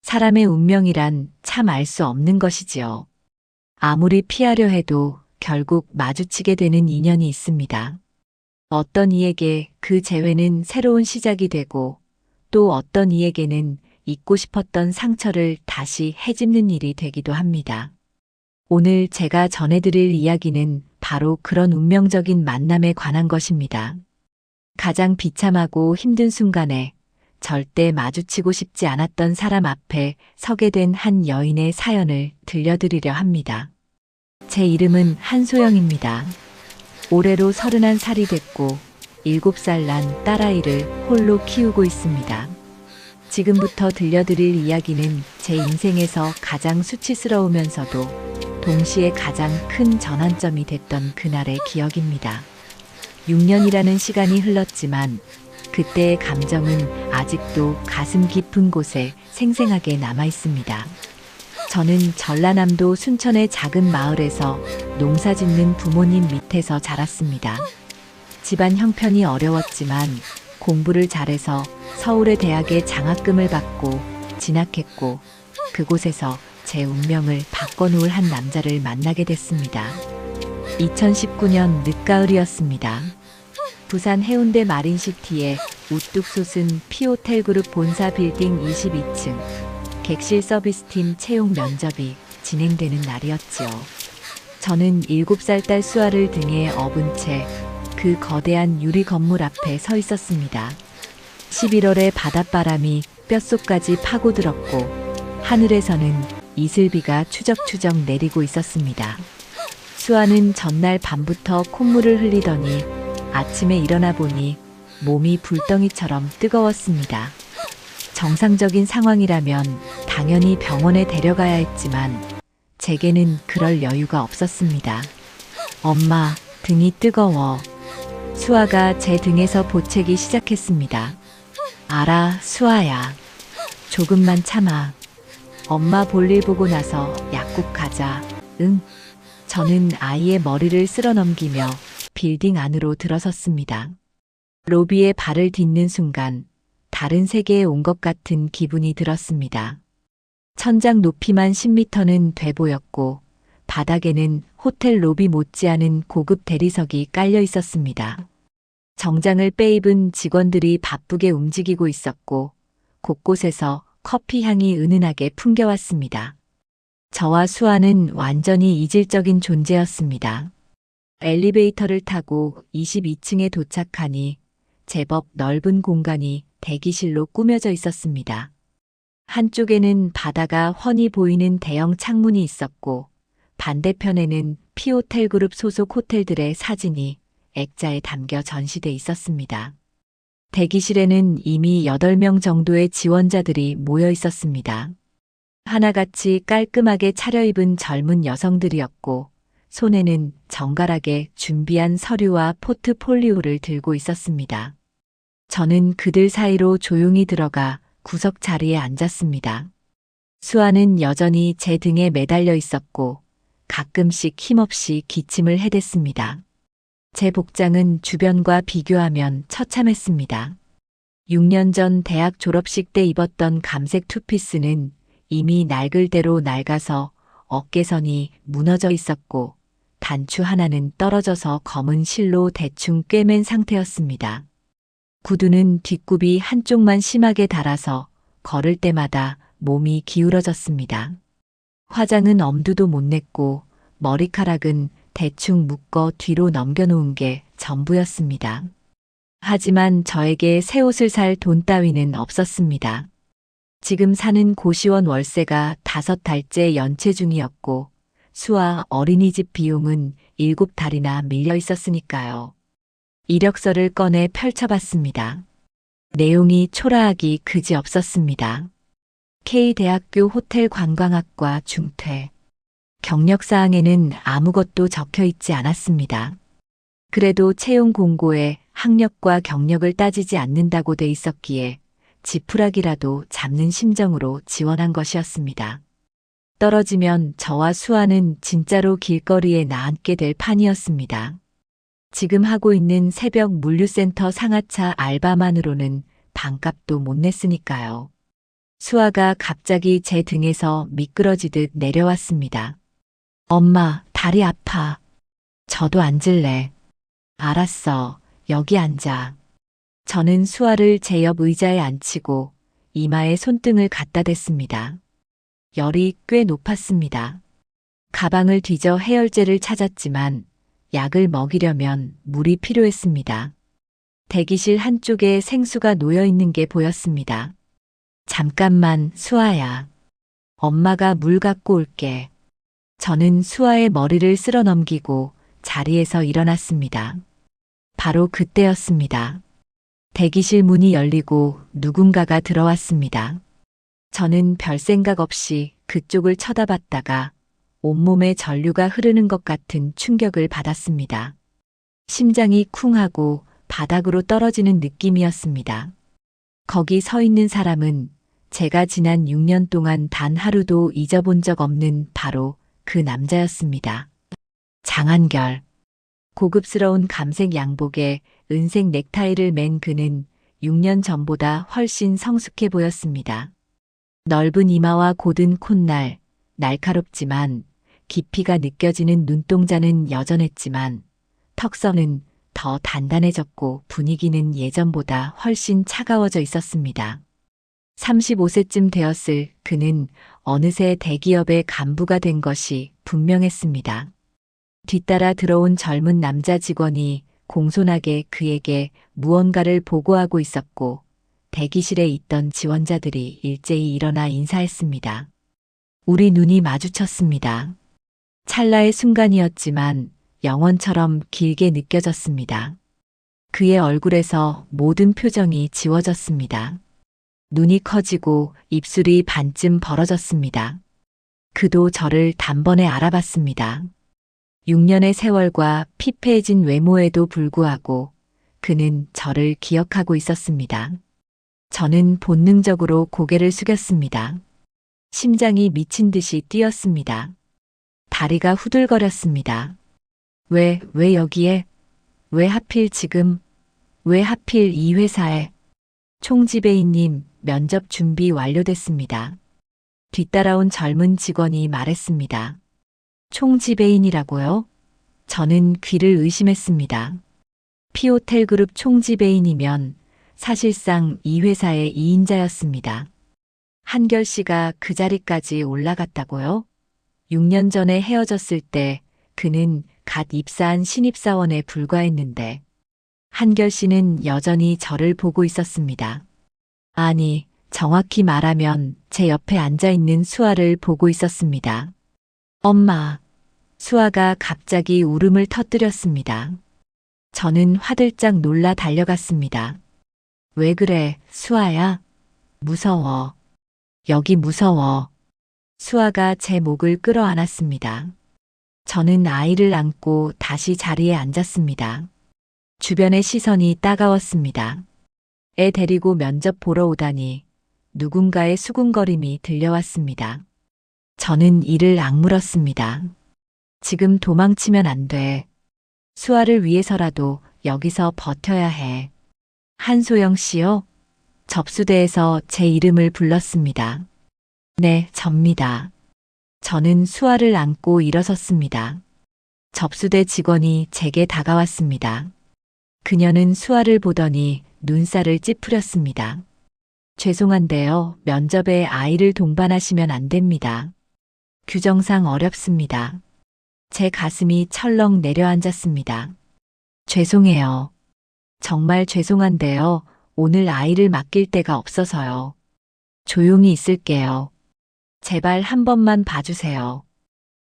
사람의 운명이란 참 알 수 없는 것이지요. 아무리 피하려 해도 결국 마주치게 되는 인연이 있습니다. 어떤 이에게 그 재회는 새로운 시작이 되고 또 어떤 이에게는 잊고 싶었던 상처를 다시 헤집는 일이 되기도 합니다. 오늘 제가 전해드릴 이야기는 바로 그런 운명적인 만남에 관한 것입니다. 가장 비참하고 힘든 순간에 절대 마주치고 싶지 않았던 사람 앞에 서게 된 한 여인의 사연을 들려드리려 합니다. 제 이름은 한소영입니다. 올해로 31살이 됐고 7살 난 딸아이를 홀로 키우고 있습니다. 지금부터 들려드릴 이야기는 제 인생에서 가장 수치스러우면서도 동시에 가장 큰 전환점이 됐던 그날의 기억입니다. 6년이라는 시간이 흘렀지만 그때의 감정은 아직도 가슴 깊은 곳에 생생하게 남아 있습니다. 저는 전라남도 순천의 작은 마을에서 농사 짓는 부모님 밑에서 자랐습니다. 집안 형편이 어려웠지만 공부를 잘해서 서울의 대학에 장학금을 받고 진학했고 그곳에서 제 운명을 바꿔놓을 한 남자를 만나게 됐습니다. 2019년 늦가을이었습니다. 부산 해운대 마린시티에 우뚝 솟은 피오텔그룹 본사 빌딩 22층 객실 서비스팀 채용 면접이 진행되는 날이었지요. 저는 7살 딸 수아를 등에 업은 채 그 거대한 유리 건물 앞에 서 있었습니다. 11월의 바닷바람이 뼛속까지 파고들었고 하늘에서는 이슬비가 추적추적 내리고 있었습니다. 수아는 전날 밤부터 콧물을 흘리더니 아침에 일어나 보니 몸이 불덩이처럼 뜨거웠습니다. 정상적인 상황이라면 당연히 병원에 데려가야 했지만 제게는 그럴 여유가 없었습니다. 엄마, 등이 뜨거워. 수아가 제 등에서 보채기 시작했습니다. 알아, 수아야. 조금만 참아. 엄마 볼일 보고 나서 약국 가자. 응. 저는 아이의 머리를 쓸어 넘기며 빌딩 안으로 들어섰습니다. 로비에 발을 딛는 순간 다른 세계에 온 것 같은 기분이 들었습니다. 천장 높이만 10m는 돼 보였고 바닥에는 호텔 로비 못지않은 고급 대리석이 깔려 있었습니다. 정장을 빼입은 직원들이 바쁘게 움직이고 있었고 곳곳에서 커피 향이 은은하게 풍겨왔습니다. 저와 수아는 완전히 이질적인 존재였습니다. 엘리베이터를 타고 22층에 도착하니 제법 넓은 공간이 대기실로 꾸며져 있었습니다. 한쪽에는 바다가 훤히 보이는 대형 창문이 있었고 반대편에는 피오텔그룹 소속 호텔들의 사진이 액자에 담겨 전시돼 있었습니다. 대기실에는 이미 8명 정도의 지원자들이 모여 있었습니다. 하나같이 깔끔하게 차려입은 젊은 여성들이었고 손에는 정갈하게 준비한 서류와 포트폴리오를 들고 있었습니다. 저는 그들 사이로 조용히 들어가 구석 자리에 앉았습니다. 수아는 여전히 제 등에 매달려 있었고 가끔씩 힘없이 기침을 해댔습니다. 제 복장은 주변과 비교하면 처참했습니다. 6년 전 대학 졸업식 때 입었던 감색 투피스는 이미 낡을 대로 낡아서 어깨선이 무너져 있었고 단추 하나는 떨어져서 검은 실로 대충 꿰맨 상태였습니다. 구두는 뒷굽이 한쪽만 심하게 닳아서 걸을 때마다 몸이 기울어졌습니다. 화장은 엄두도 못 냈고 머리카락은 대충 묶어 뒤로 넘겨놓은 게 전부였습니다. 하지만 저에게 새 옷을 살 돈 따위는 없었습니다. 지금 사는 고시원 월세가 5달째 연체 중이었고 수아 어린이집 비용은 7달이나 밀려 있었으니까요. 이력서를 꺼내 펼쳐봤습니다. 내용이 초라하기 그지없었습니다. K대학교 호텔관광학과 중퇴. 경력사항에는 아무것도 적혀 있지 않았습니다. 그래도 채용 공고에 학력과 경력을 따지지 않는다고 돼 있었기에 지푸라기라도 잡는 심정으로 지원한 것이었습니다. 떨어지면 저와 수아는 진짜로 길거리에 나앉게 될 판이었습니다. 지금 하고 있는 새벽 물류센터 상하차 알바만으로는 반값도 못 냈으니까요. 수아가 갑자기 제 등에서 미끄러지듯 내려왔습니다. 엄마, 다리 아파. 저도 앉을래. 알았어. 여기 앉아. 저는 수아를 제 옆 의자에 앉히고 이마에 손등을 갖다 댔습니다. 열이 꽤 높았습니다. 가방을 뒤져 해열제를 찾았지만 약을 먹이려면 물이 필요했습니다. 대기실 한쪽에 생수가 놓여 있는 게 보였습니다. 잠깐만, 수아야. 엄마가 물 갖고 올게. 저는 수아의 머리를 쓸어 넘기고 자리에서 일어났습니다. 바로 그때였습니다. 대기실 문이 열리고 누군가가 들어왔습니다. 저는 별 생각 없이 그쪽을 쳐다봤다가 온몸에 전류가 흐르는 것 같은 충격을 받았습니다. 심장이 쿵하고 바닥으로 떨어지는 느낌이었습니다. 거기 서 있는 사람은 제가 지난 6년 동안 단 하루도 잊어본 적 없는 바로 그 남자였습니다. 장한결. 고급스러운 감색 양복에 은색 넥타이를 맨 그는 6년 전보다 훨씬 성숙해 보였습니다. 넓은 이마와 곧은 콧날, 날카롭지만 깊이가 느껴지는 눈동자는 여전했지만 턱선은 더 단단해졌고 분위기는 예전보다 훨씬 차가워져 있었습니다. 35세쯤 되었을 그는 어느새 대기업의 간부가 된 것이 분명했습니다. 뒤따라 들어온 젊은 남자 직원이 공손하게 그에게 무언가를 보고하고 있었고 대기실에 있던 지원자들이 일제히 일어나 인사했습니다. 우리 눈이 마주쳤습니다. 찰나의 순간이었지만 영원처럼 길게 느껴졌습니다. 그의 얼굴에서 모든 표정이 지워졌습니다. 눈이 커지고 입술이 반쯤 벌어졌습니다. 그도 저를 단번에 알아봤습니다. 6년의 세월과 피폐해진 외모에도 불구하고 그는 저를 기억하고 있었습니다. 저는 본능적으로 고개를 숙였습니다. 심장이 미친 듯이 뛰었습니다. 다리가 후들거렸습니다. 왜 여기에? 왜 하필 지금? 왜 하필 이 회사에? 총지배인님, 면접 준비 완료됐습니다. 뒤따라온 젊은 직원이 말했습니다. 총지배인이라고요? 저는 귀를 의심했습니다. 피오텔그룹 총지배인이면 사실상 이 회사의 2인자였습니다. 한결 씨가 그 자리까지 올라갔다고요? 6년 전에 헤어졌을 때 그는 갓 입사한 신입사원에 불과했는데 한결 씨는 여전히 저를 보고 있었습니다. 아니, 정확히 말하면 제 옆에 앉아있는 수아를 보고 있었습니다. 엄마. 수아가 갑자기 울음을 터뜨렸습니다. 저는 화들짝 놀라 달려갔습니다. 왜 그래, 수아야? 무서워. 여기 무서워. 수아가 제 목을 끌어안았습니다. 저는 아이를 안고 다시 자리에 앉았습니다. 주변의 시선이 따가웠습니다. 애 데리고 면접 보러 오다니 누군가의 수군거림이 들려왔습니다. 저는 이를 악물었습니다. 지금 도망치면 안 돼. 수아를 위해서라도 여기서 버텨야 해. 한소영 씨요? 접수대에서 제 이름을 불렀습니다. 네, 접니다. 저는 수아를 안고 일어섰습니다. 접수대 직원이 제게 다가왔습니다. 그녀는 수아를 보더니 눈살을 찌푸렸습니다. 죄송한데요, 면접에 아이를 동반하시면 안 됩니다. 규정상 어렵습니다. 제 가슴이 철렁 내려앉았습니다. 죄송해요. 정말 죄송한데요, 오늘 아이를 맡길 데가 없어서요. 조용히 있을게요. 제발 한 번만 봐주세요.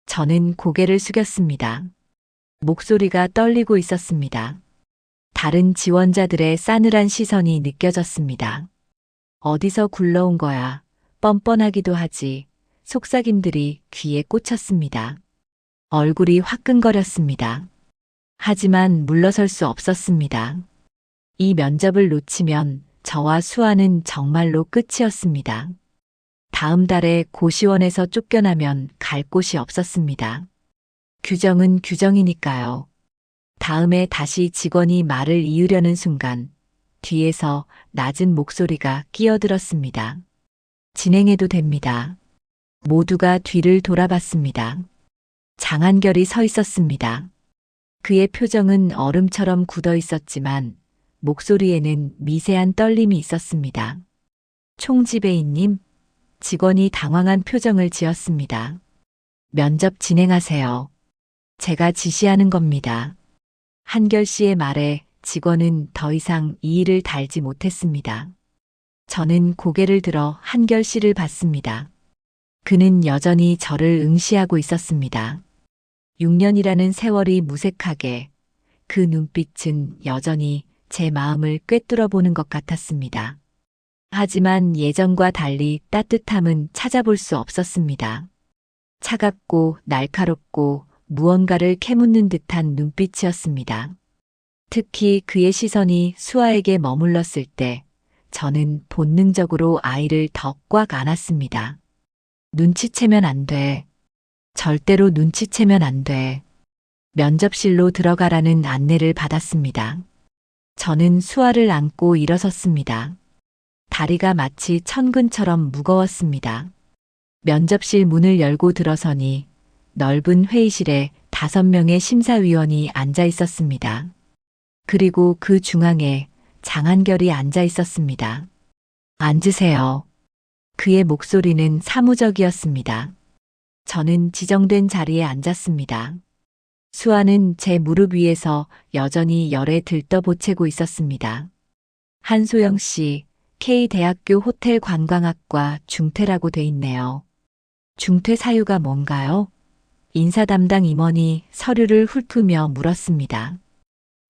저는 고개를 숙였습니다. 목소리가 떨리고 있었습니다. 다른 지원자들의 싸늘한 시선이 느껴졌습니다. 어디서 굴러온 거야? 뻔뻔하기도 하지. 속삭임들이 귀에 꽂혔습니다. 얼굴이 화끈거렸습니다. 하지만 물러설 수 없었습니다. 이 면접을 놓치면 저와 수아는 정말로 끝이었습니다. 다음 달에 고시원에서 쫓겨나면 갈 곳이 없었습니다. 규정은 규정이니까요. 다음에 다시 직원이 말을 이으려는 순간 뒤에서 낮은 목소리가 끼어들었습니다. 진행해도 됩니다. 모두가 뒤를 돌아봤습니다. 장한결이 서 있었습니다. 그의 표정은 얼음처럼 굳어 있었지만 목소리에는 미세한 떨림이 있었습니다. 총지배인님, 직원이 당황한 표정을 지었습니다. 면접 진행하세요. 제가 지시하는 겁니다. 한결 씨의 말에 직원은 더 이상 이의를 달지 못했습니다. 저는 고개를 들어 한결 씨를 봤습니다. 그는 여전히 저를 응시하고 있었습니다. 6년이라는 세월이 무색하게 그 눈빛은 여전히 제 마음을 꿰뚫어 보는 것 같았습니다. 하지만 예전과 달리 따뜻함은 찾아볼 수 없었습니다. 차갑고 날카롭고 무언가를 캐묻는 듯한 눈빛이었습니다. 특히 그의 시선이 수아에게 머물렀을 때 저는 본능적으로 아이를 더 꽉 안았습니다. 눈치채면 안 돼. 절대로 눈치채면 안 돼. 면접실로 들어가라는 안내를 받았습니다. 저는 수아를 안고 일어섰습니다. 다리가 마치 천근처럼 무거웠습니다. 면접실 문을 열고 들어서니 넓은 회의실에 5명의 심사위원이 앉아 있었습니다. 그리고 그 중앙에 장한결이 앉아 있었습니다. 앉으세요. 그의 목소리는 사무적이었습니다. 저는 지정된 자리에 앉았습니다. 수아는 제 무릎 위에서 여전히 열에 들떠보채고 있었습니다. 한소영 씨, K대학교 호텔관광학과 중퇴라고 돼 있네요. 중퇴 사유가 뭔가요? 인사 담당 임원이 서류를 훑으며 물었습니다.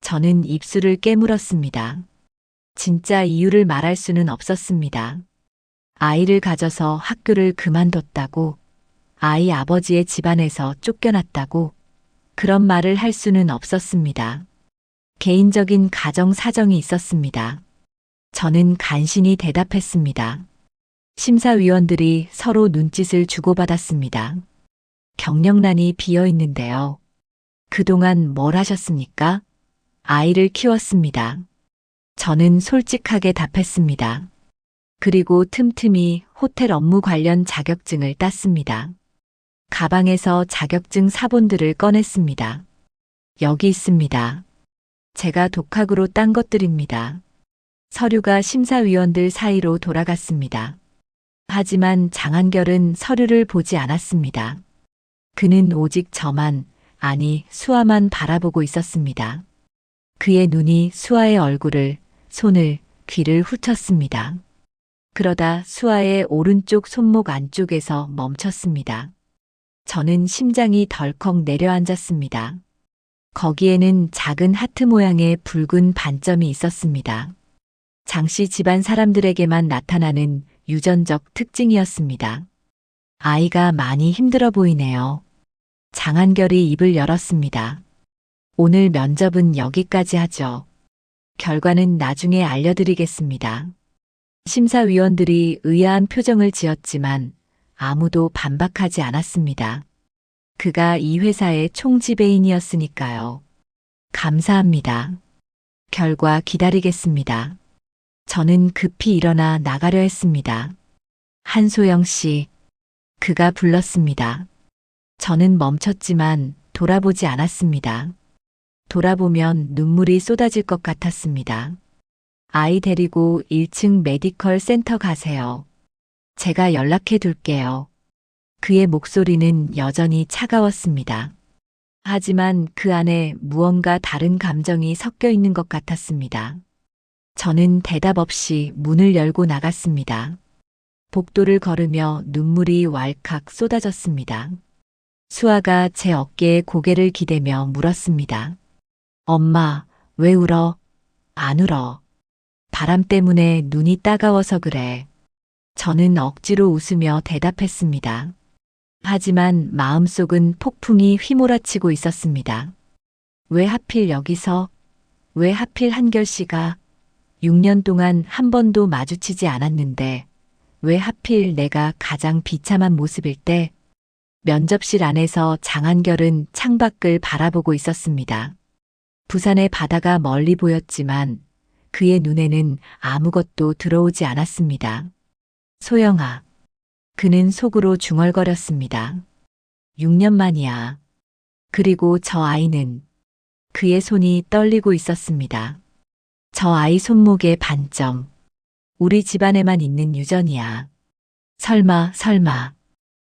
저는 입술을 깨물었습니다. 진짜 이유를 말할 수는 없었습니다. 아이를 가져서 학교를 그만뒀다고, 아이 아버지의 집안에서 쫓겨났다고, 그런 말을 할 수는 없었습니다. 개인적인 가정 사정이 있었습니다. 저는 간신히 대답했습니다. 심사위원들이 서로 눈짓을 주고받았습니다. 경력란이 비어 있는데요. 그동안 뭘 하셨습니까? 아이를 키웠습니다. 저는 솔직하게 답했습니다. 그리고 틈틈이 호텔 업무 관련 자격증을 땄습니다. 가방에서 자격증 사본들을 꺼냈습니다. 여기 있습니다. 제가 독학으로 딴 것들입니다. 서류가 심사위원들 사이로 돌아갔습니다. 하지만 장한결은 서류를 보지 않았습니다. 그는 오직 저만, 아니 수아만 바라보고 있었습니다. 그의 눈이 수아의 얼굴을, 손을, 귀를 훑었습니다. 그러다 수아의 오른쪽 손목 안쪽에서 멈췄습니다. 저는 심장이 덜컥 내려앉았습니다. 거기에는 작은 하트 모양의 붉은 반점이 있었습니다. 장씨 집안 사람들에게만 나타나는 유전적 특징이었습니다. 아이가 많이 힘들어 보이네요. 장한결이 입을 열었습니다. 오늘 면접은 여기까지 하죠. 결과는 나중에 알려드리겠습니다. 심사위원들이 의아한 표정을 지었지만 아무도 반박하지 않았습니다. 그가 이 회사의 총지배인이었으니까요. 감사합니다. 결과 기다리겠습니다. 저는 급히 일어나 나가려 했습니다. 한소영 씨, 그가 불렀습니다. 저는 멈췄지만 돌아보지 않았습니다. 돌아보면 눈물이 쏟아질 것 같았습니다. 아이 데리고 1층 메디컬 센터 가세요. 제가 연락해 둘게요. 그의 목소리는 여전히 차가웠습니다. 하지만 그 안에 무언가 다른 감정이 섞여 있는 것 같았습니다. 저는 대답 없이 문을 열고 나갔습니다. 복도를 걸으며 눈물이 왈칵 쏟아졌습니다. 수아가 제 어깨에 고개를 기대며 물었습니다. 엄마, 왜 울어? 안 울어. 바람 때문에 눈이 따가워서 그래. 저는 억지로 웃으며 대답했습니다. 하지만 마음속은 폭풍이 휘몰아치고 있었습니다. 왜 하필 여기서? 왜 하필 한결 씨가? 6년 동안 한 번도 마주치지 않았는데 왜 하필 내가 가장 비참한 모습일 때? 면접실 안에서 장한결은 창밖을 바라보고 있었습니다. 부산의 바다가 멀리 보였지만 그의 눈에는 아무것도 들어오지 않았습니다. 소영아, 그는 속으로 중얼거렸습니다. 6년 만이야. 그리고 저 아이는 그의 손이 떨리고 있었습니다. 저 아이 손목에 반점. 우리 집안에만 있는 유전이야. 설마.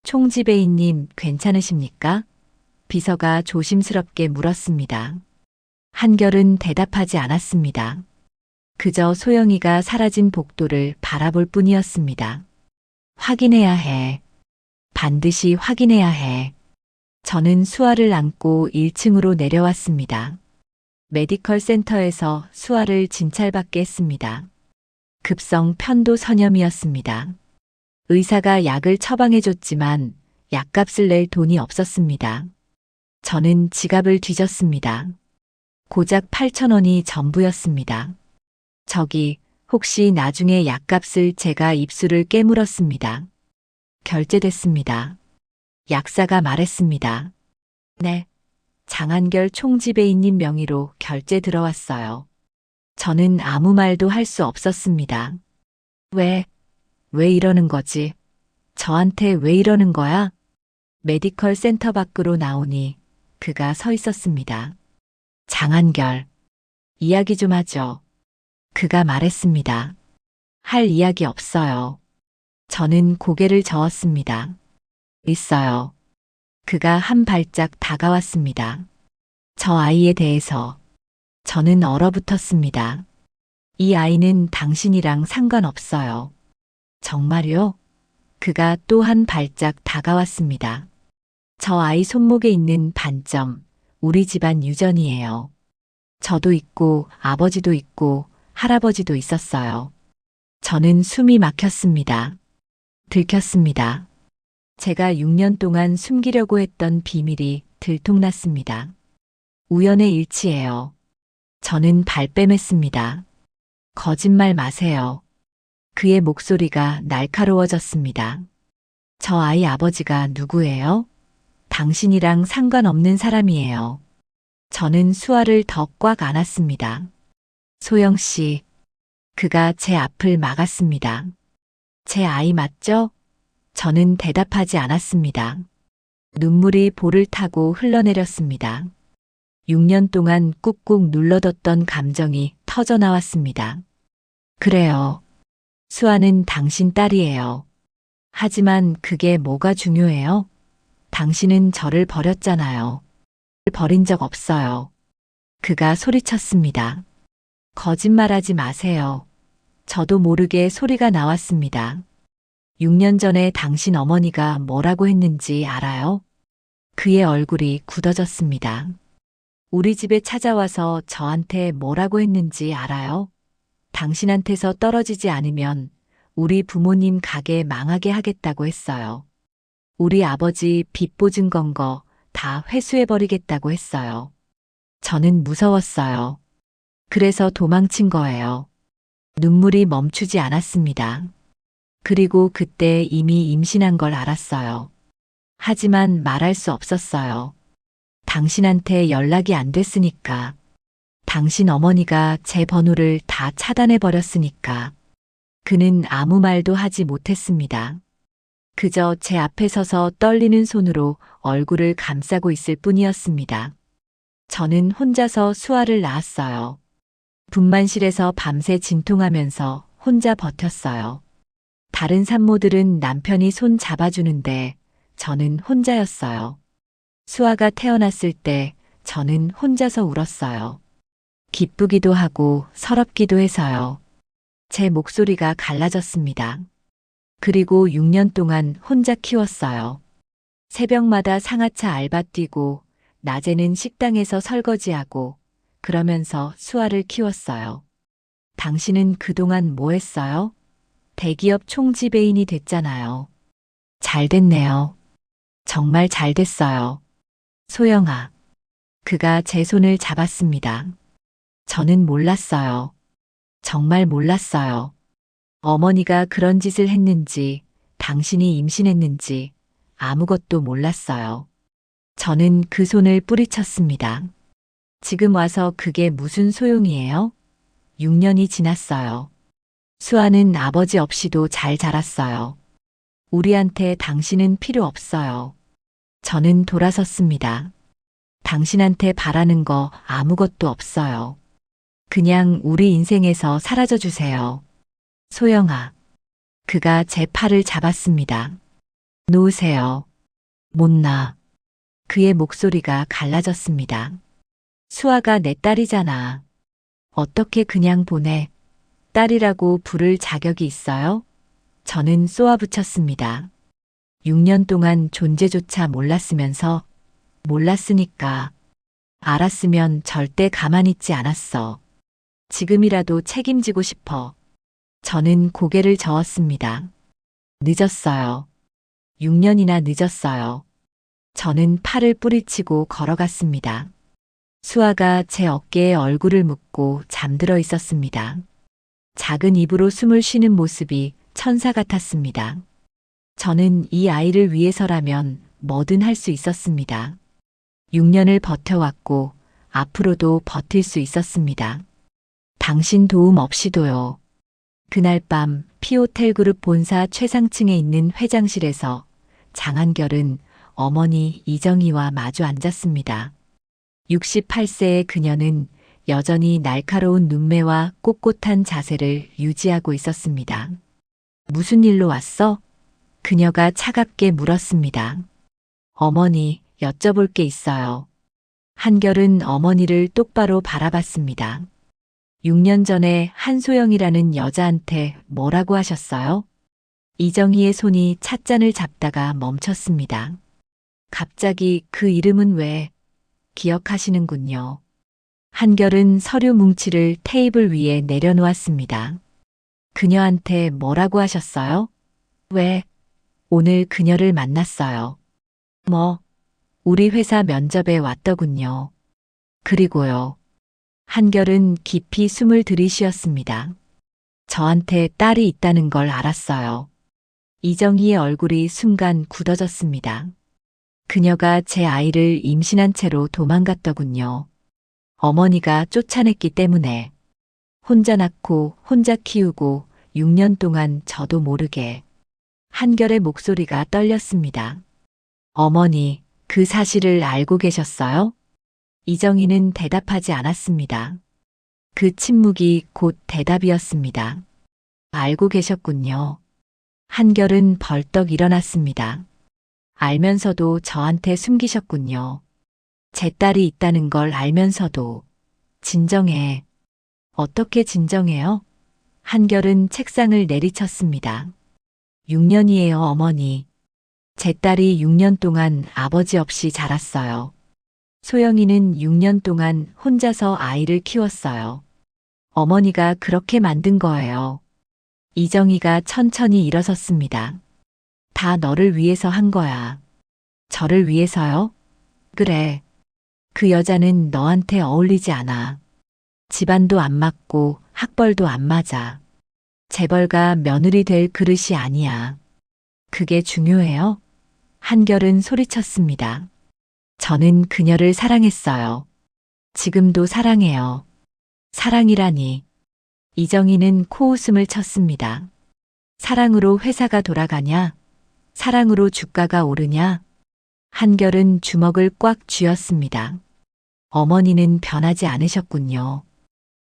총지배인님 괜찮으십니까? 비서가 조심스럽게 물었습니다. 한결은 대답하지 않았습니다. 그저 소영이가 사라진 복도를 바라볼 뿐이었습니다. 확인해야 해. 반드시 확인해야 해. 저는 수아를 안고 1층으로 내려왔습니다. 메디컬 센터에서 수아를 진찰받게 했습니다. 급성 편도 선염이었습니다. 의사가 약을 처방해줬지만 약값을 낼 돈이 없었습니다. 저는 지갑을 뒤졌습니다. 고작 8,000원이 전부였습니다. 저기, 혹시 나중에 약값을 제가 입술을 깨물었습니다. 결제됐습니다. 약사가 말했습니다. 네. 장한결 총지배인님 명의로 결제 들어왔어요. 저는 아무 말도 할 수 없었습니다. 왜 이러는 거지? 저한테 왜 이러는 거야? 메디컬 센터 밖으로 나오니 그가 서 있었습니다. 장한결, 이야기 좀 하죠. 그가 말했습니다. 할 이야기 없어요. 저는 고개를 저었습니다. 있어요. 그가 한 발짝 다가왔습니다. 저 아이에 대해서 저는 얼어붙었습니다. 이 아이는 당신이랑 상관없어요. 정말요? 그가 또 한 발짝 다가왔습니다. 저 아이 손목에 있는 반점, 우리 집안 유전이에요. 저도 있고 아버지도 있고 할아버지도 있었어요. 저는 숨이 막혔습니다. 들켰습니다. 제가 6년 동안 숨기려고 했던 비밀이 들통났습니다. 우연의 일치예요. 저는 발뺌했습니다. 거짓말 마세요. 그의 목소리가 날카로워졌습니다. 저 아이 아버지가 누구예요? 당신이랑 상관없는 사람이에요. 저는 수아를 더 꽉 안았습니다. 소영 씨. 그가 제 앞을 막았습니다. 제 아이 맞죠? 저는 대답하지 않았습니다. 눈물이 볼을 타고 흘러내렸습니다. 6년 동안 꾹꾹 눌러뒀던 감정이 터져 나왔습니다. 그래요. 수아는 당신 딸이에요. 하지만 그게 뭐가 중요해요? 당신은 저를 버렸잖아요. 버린 적 없어요. 그가 소리쳤습니다. 거짓말하지 마세요. 저도 모르게 소리가 나왔습니다. 6년 전에 당신 어머니가 뭐라고 했는지 알아요? 그의 얼굴이 굳어졌습니다. 우리 집에 찾아와서 저한테 뭐라고 했는지 알아요? 당신한테서 떨어지지 않으면 우리 부모님 가게 망하게 하겠다고 했어요. 우리 아버지 빚 보증 건 거 다 회수해버리겠다고 했어요. 저는 무서웠어요. 그래서 도망친 거예요. 눈물이 멈추지 않았습니다. 그리고 그때 이미 임신한 걸 알았어요. 하지만 말할 수 없었어요. 당신한테 연락이 안 됐으니까. 당신 어머니가 제 번호를 다 차단해 버렸으니까. 그는 아무 말도 하지 못했습니다. 그저 제 앞에 서서 떨리는 손으로 얼굴을 감싸고 있을 뿐이었습니다. 저는 혼자서 수아를 낳았어요. 분만실에서 밤새 진통하면서 혼자 버텼어요. 다른 산모들은 남편이 손 잡아주는데 저는 혼자였어요. 수아가 태어났을 때 저는 혼자서 울었어요. 기쁘기도 하고 서럽기도 해서요. 제 목소리가 갈라졌습니다. 그리고 6년 동안 혼자 키웠어요. 새벽마다 상하차 알바 뛰고 낮에는 식당에서 설거지하고 그러면서 수아를 키웠어요. 당신은 그동안 뭐 했어요? 대기업 총지배인이 됐잖아요. 잘 됐네요. 정말 잘 됐어요. 소영아. 그가 제 손을 잡았습니다. 저는 몰랐어요. 정말 몰랐어요. 어머니가 그런 짓을 했는지, 당신이 임신했는지 아무것도 몰랐어요. 저는 그 손을 뿌리쳤습니다. 지금 와서 그게 무슨 소용이에요? 6년이 지났어요. 수아는 아버지 없이도 잘 자랐어요. 우리한테 당신은 필요 없어요. 저는 돌아섰습니다. 당신한테 바라는 거 아무것도 없어요. 그냥 우리 인생에서 사라져 주세요. 소영아. 그가 제 팔을 잡았습니다. 놓으세요. 못 나. 그의 목소리가 갈라졌습니다. 수아가 내 딸이잖아. 어떻게 그냥 보내? 딸이라고 부를 자격이 있어요? 저는 쏘아붙였습니다. 6년 동안 존재조차 몰랐으면서 몰랐으니까 알았으면 절대 가만히 있지 않았어. 지금이라도 책임지고 싶어. 저는 고개를 저었습니다. 늦었어요. 6년이나 늦었어요. 저는 팔을 뿌리치고 걸어갔습니다. 수아가 제 어깨에 얼굴을 묻고 잠들어 있었습니다. 작은 입으로 숨을 쉬는 모습이 천사 같았습니다. 저는 이 아이를 위해서라면 뭐든 할 수 있었습니다. 6년을 버텨왔고 앞으로도 버틸 수 있었습니다. 당신 도움 없이도요. 그날 밤 피오텔그룹 본사 최상층에 있는 회장실에서 장한결은 어머니 이정희와 마주 앉았습니다. 68세의 그녀는 여전히 날카로운 눈매와 꼿꼿한 자세를 유지하고 있었습니다. 무슨 일로 왔어? 그녀가 차갑게 물었습니다. 어머니, 여쭤볼 게 있어요. 한결은 어머니를 똑바로 바라봤습니다. 6년 전에 한소영이라는 여자한테 뭐라고 하셨어요? 이정희의 손이 찻잔을 잡다가 멈췄습니다. 갑자기 그 이름은 왜 기억하시는군요. 한결은 서류 뭉치를 테이블 위에 내려놓았습니다. 그녀한테 뭐라고 하셨어요? 왜? 오늘 그녀를 만났어요. 우리 회사 면접에 왔더군요. 그리고요. 한결은 깊이 숨을 들이쉬었습니다. 저한테 딸이 있다는 걸 알았어요. 이정희의 얼굴이 순간 굳어졌습니다. 그녀가 제 아이를 임신한 채로 도망갔더군요. 어머니가 쫓아냈기 때문에 혼자 낳고 혼자 키우고 6년 동안 저도 모르게 한결의 목소리가 떨렸습니다. 어머니, 그 사실을 알고 계셨어요? 이정희는 대답하지 않았습니다. 그 침묵이 곧 대답이었습니다. 알고 계셨군요. 한결은 벌떡 일어났습니다. 알면서도 저한테 숨기셨군요. 제 딸이 있다는 걸 알면서도. 진정해. 어떻게 진정해요? 한결은 책상을 내리쳤습니다. 6년이에요, 어머니. 제 딸이 6년 동안 아버지 없이 자랐어요. 소영이는 6년 동안 혼자서 아이를 키웠어요. 어머니가 그렇게 만든 거예요. 이정희가 천천히 일어섰습니다. 다 너를 위해서 한 거야. 저를 위해서요? 그래. 그 여자는 너한테 어울리지 않아. 집안도 안 맞고 학벌도 안 맞아. 재벌가 며느리 될 그릇이 아니야. 그게 중요해요? 한결은 소리쳤습니다. 저는 그녀를 사랑했어요. 지금도 사랑해요. 사랑이라니. 이정희는 코웃음을 쳤습니다. 사랑으로 회사가 돌아가냐? 사랑으로 주가가 오르냐? 한결은 주먹을 꽉 쥐었습니다. 어머니는 변하지 않으셨군요.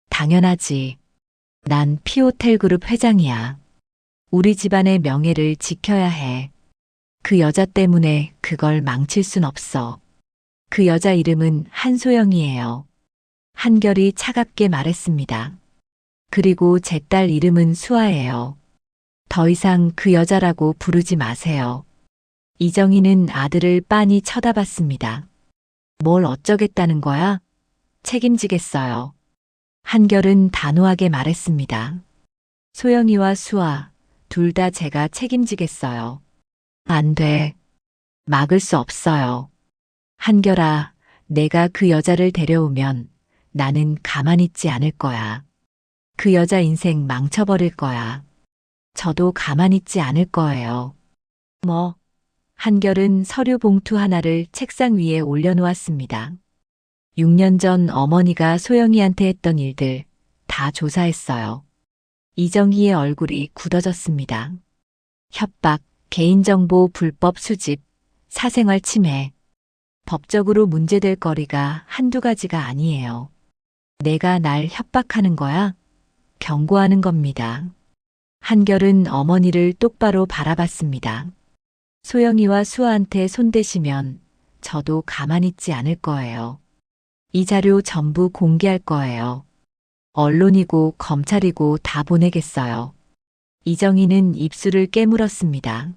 당연하지. 난 피오텔그룹 회장이야. 우리 집안의 명예를 지켜야 해. 그 여자 때문에 그걸 망칠 순 없어. 그 여자 이름은 한소영이에요. 한결이 차갑게 말했습니다. 그리고 제 딸 이름은 수아예요. 더 이상 그 여자라고 부르지 마세요. 이정희는 아들을 빤히 쳐다봤습니다. 뭘 어쩌겠다는 거야? 책임지겠어요. 한결은 단호하게 말했습니다. 소영이와 수아, 둘 다 제가 책임지겠어요. 안 돼. 막을 수 없어요. 한결아, 내가 그 여자를 데려오면 나는 가만히 있지 않을 거야. 그 여자 인생 망쳐버릴 거야. 저도 가만히 있지 않을 거예요. 한결은 서류 봉투 하나를 책상 위에 올려놓았습니다. 6년 전 어머니가 소영이한테 했던 일들 다 조사했어요. 이정희의 얼굴이 굳어졌습니다. 협박, 개인정보 불법 수집, 사생활 침해. 법적으로 문제될 거리가 한두 가지가 아니에요. 내가 날 협박하는 거야? 경고하는 겁니다. 한결은 어머니를 똑바로 바라봤습니다. 소영이와 수아한테 손대시면 저도 가만히 있지 않을 거예요. 이 자료 전부 공개할 거예요. 언론이고 검찰이고 다 보내겠어요. 이정희는 입술을 깨물었습니다.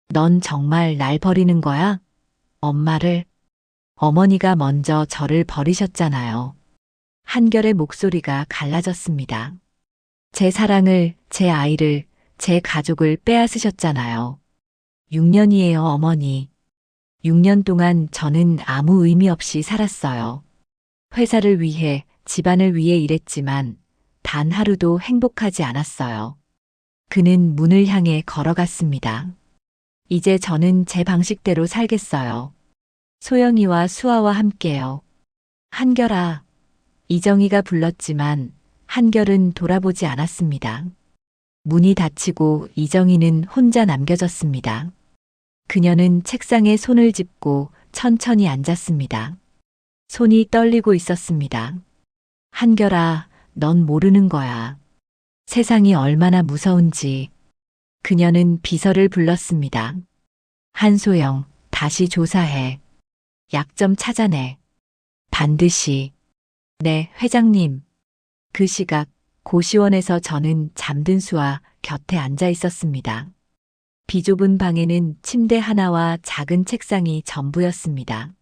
넌 정말 날 버리는 거야? 엄마를? 어머니가 먼저 저를 버리셨잖아요. 한결의 목소리가 갈라졌습니다. 제 사랑을, 제 아이를, 제 가족을 빼앗으셨잖아요. 6년이에요, 어머니. 6년 동안 저는 아무 의미 없이 살았어요. 회사를 위해, 집안을 위해 일했지만 단 하루도 행복하지 않았어요. 그는 문을 향해 걸어갔습니다. 이제 저는 제 방식대로 살겠어요. 소영이와 수아와 함께요. 한결아. 이정희가 불렀지만 한결은 돌아보지 않았습니다. 문이 닫히고 이정희는 혼자 남겨졌습니다. 그녀는 책상에 손을 짚고 천천히 앉았습니다. 손이 떨리고 있었습니다. 한결아, 넌 모르는 거야. 세상이 얼마나 무서운지. 그녀는 비서를 불렀습니다. 한소영, 다시 조사해. 약점 찾아내. 반드시. 네, 회장님. 그 시각 고시원에서 저는 잠든 수아 곁에 앉아 있었습니다. 비좁은 방에는 침대 하나와 작은 책상이 전부였습니다.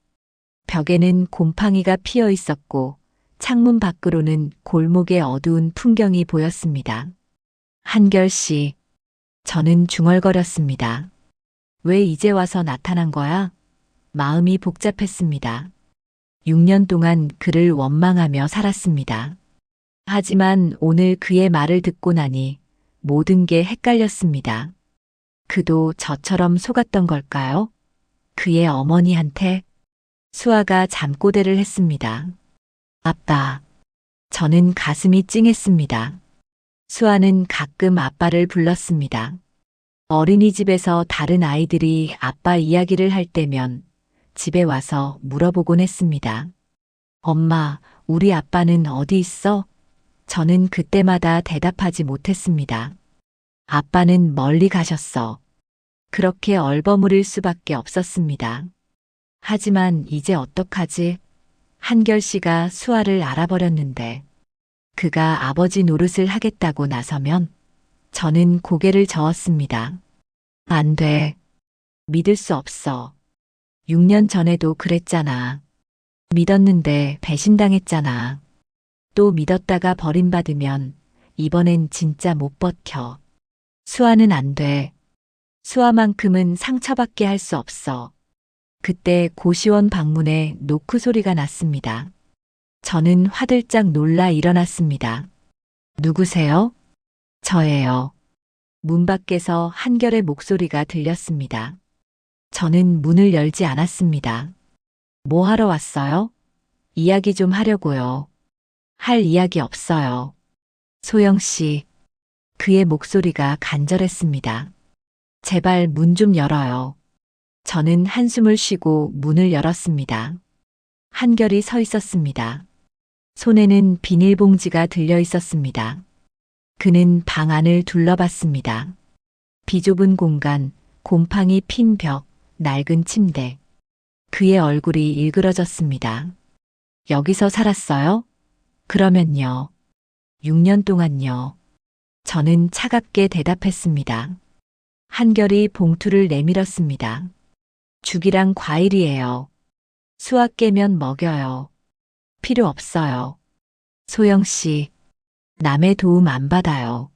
벽에는 곰팡이가 피어 있었고 창문 밖으로는 골목의 어두운 풍경이 보였습니다. 한결 씨. 저는 중얼거렸습니다. 왜 이제 와서 나타난 거야? 마음이 복잡했습니다. 6년 동안 그를 원망하며 살았습니다. 하지만 오늘 그의 말을 듣고 나니 모든 게 헷갈렸습니다. 그도 저처럼 속았던 걸까요? 그의 어머니한테? 수아가 잠꼬대를 했습니다. 아빠. 저는 가슴이 찡했습니다. 수아는 가끔 아빠를 불렀습니다. 어린이집에서 다른 아이들이 아빠 이야기를 할 때면 집에 와서 물어보곤 했습니다. 엄마, 우리 아빠는 어디 있어? 저는 그때마다 대답하지 못했습니다. 아빠는 멀리 가셨어. 그렇게 얼버무릴 수밖에 없었습니다. 하지만 이제 어떡하지? 한결 씨가 수아를 알아버렸는데 그가 아버지 노릇을 하겠다고 나서면 저는 고개를 저었습니다. 안 돼. 믿을 수 없어. 6년 전에도 그랬잖아. 믿었는데 배신당했잖아. 또 믿었다가 버림받으면 이번엔 진짜 못 버텨. 수아는 안 돼. 수아만큼은 상처받게 할 수 없어. 그때 고시원 방문에 노크 소리가 났습니다. 저는 화들짝 놀라 일어났습니다. 누구세요? 저예요. 문 밖에서 한결의 목소리가 들렸습니다. 저는 문을 열지 않았습니다. 뭐 하러 왔어요? 이야기 좀 하려고요. 할 이야기 없어요. 소영 씨. 그의 목소리가 간절했습니다. 제발 문 좀 열어요. 저는 한숨을 쉬고 문을 열었습니다. 한결이 서 있었습니다. 손에는 비닐봉지가 들려 있었습니다. 그는 방 안을 둘러봤습니다. 비좁은 공간, 곰팡이 핀 벽, 낡은 침대. 그의 얼굴이 일그러졌습니다. 여기서 살았어요? 그러면요. 6년 동안요. 저는 차갑게 대답했습니다. 한결이 봉투를 내밀었습니다. 죽이랑 과일이에요. 수아 깨면 먹여요. 필요 없어요. 소영 씨, 남의 도움 안 받아요.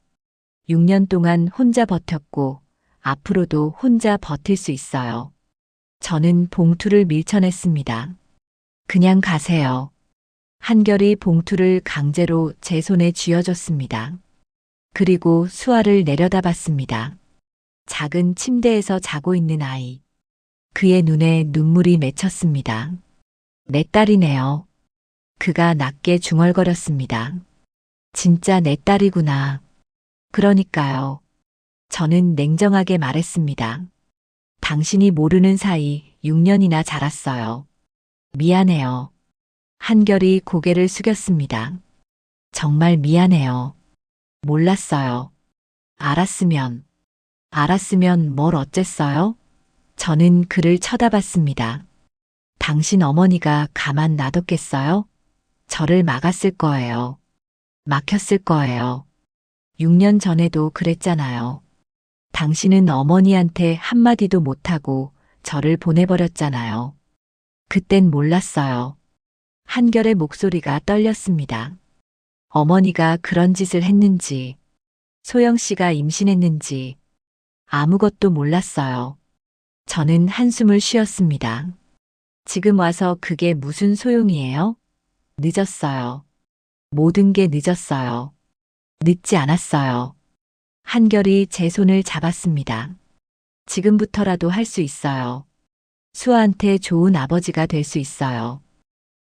6년 동안 혼자 버텼고 앞으로도 혼자 버틸 수 있어요. 저는 봉투를 밀쳐냈습니다. 그냥 가세요. 한결이 봉투를 강제로 제 손에 쥐어줬습니다. 그리고 수아를 내려다봤습니다. 작은 침대에서 자고 있는 아이. 그의 눈에 눈물이 맺혔습니다. 내 딸이네요. 그가 낮게 중얼거렸습니다. 진짜 내 딸이구나. 그러니까요. 저는 냉정하게 말했습니다. 당신이 모르는 사이 6년이나 자랐어요. 미안해요. 한결이 고개를 숙였습니다. 정말 미안해요. 몰랐어요. 알았으면 뭘 어쨌어요? 저는 그를 쳐다봤습니다. 당신 어머니가 가만 놔뒀겠어요? 저를 막았을 거예요. 막혔을 거예요. 6년 전에도 그랬잖아요. 당신은 어머니한테 한마디도 못하고 저를 보내버렸잖아요. 그땐 몰랐어요. 한결의 목소리가 떨렸습니다. 어머니가 그런 짓을 했는지, 소영 씨가 임신했는지 아무것도 몰랐어요. 저는 한숨을 쉬었습니다. 지금 와서 그게 무슨 소용이에요? 늦었어요. 모든 게 늦었어요. 늦지 않았어요. 한결이 제 손을 잡았습니다. 지금부터라도 할 수 있어요. 수아한테 좋은 아버지가 될 수 있어요.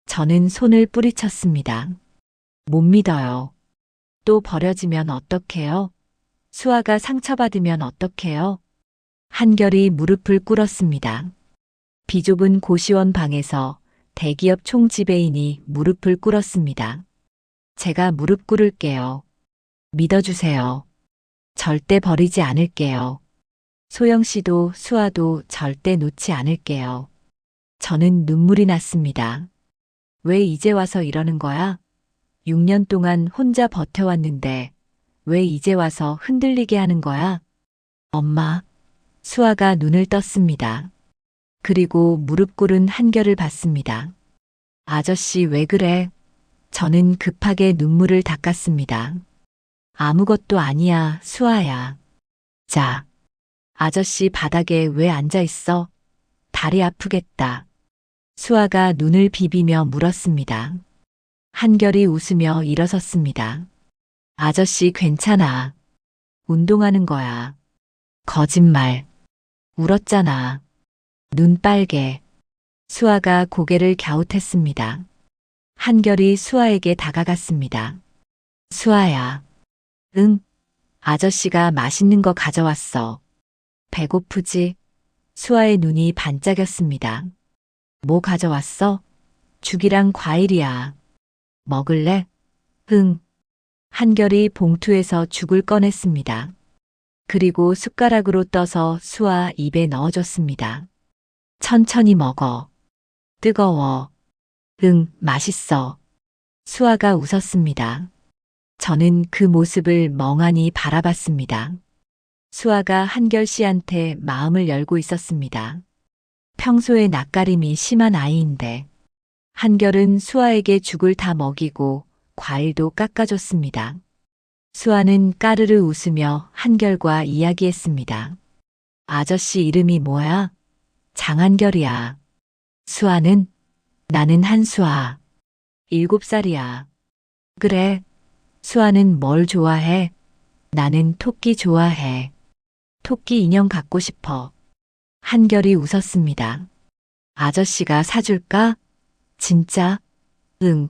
저는 손을 뿌리쳤습니다. 못 믿어요. 또 버려지면 어떡해요? 수아가 상처받으면 어떡해요? 한결이 무릎을 꿇었습니다. 비좁은 고시원 방에서 대기업 총지배인이 무릎을 꿇었습니다. 제가 무릎 꿇을게요. 믿어주세요. 절대 버리지 않을게요. 소영 씨도 수아도 절대 놓지 않을게요. 저는 눈물이 났습니다. 왜 이제 와서 이러는 거야? 6년 동안 혼자 버텨왔는데 왜 이제 와서 흔들리게 하는 거야? 엄마. 수아가 눈을 떴습니다. 그리고 무릎 꿇은 한결을 봤습니다. 아저씨 왜 그래? 저는 급하게 눈물을 닦았습니다. 아무것도 아니야, 수아야. 자. 아저씨 바닥에 왜 앉아 있어? 다리 아프겠다. 수아가 눈을 비비며 물었습니다. 한결이 웃으며 일어섰습니다. 아저씨 괜찮아. 운동하는 거야. 거짓말. 울었잖아. 눈 빨개. 수아가 고개를 갸웃했습니다. 한결이 수아에게 다가갔습니다. 수아야. 응. 아저씨가 맛있는 거 가져왔어. 배고프지? 수아의 눈이 반짝였습니다. 뭐 가져왔어? 죽이랑 과일이야. 먹을래? 응. 한결이 봉투에서 죽을 꺼냈습니다. 그리고 숟가락으로 떠서 수아 입에 넣어줬습니다. 천천히 먹어. 뜨거워. 응, 맛있어. 수아가 웃었습니다. 저는 그 모습을 멍하니 바라봤습니다. 수아가 한결 씨한테 마음을 열고 있었습니다. 평소에 낯가림이 심한 아이인데 한결은 수아에게 죽을 다 먹이고 과일도 깎아줬습니다. 수아는 까르르 웃으며 한결과 이야기했습니다. 아저씨 이름이 뭐야? 장한결이야. 수아는? 나는 한수아. 7살이야. 그래. 수아는 뭘 좋아해? 나는 토끼 좋아해. 토끼 인형 갖고 싶어. 한결이 웃었습니다. 아저씨가 사줄까? 진짜? 응.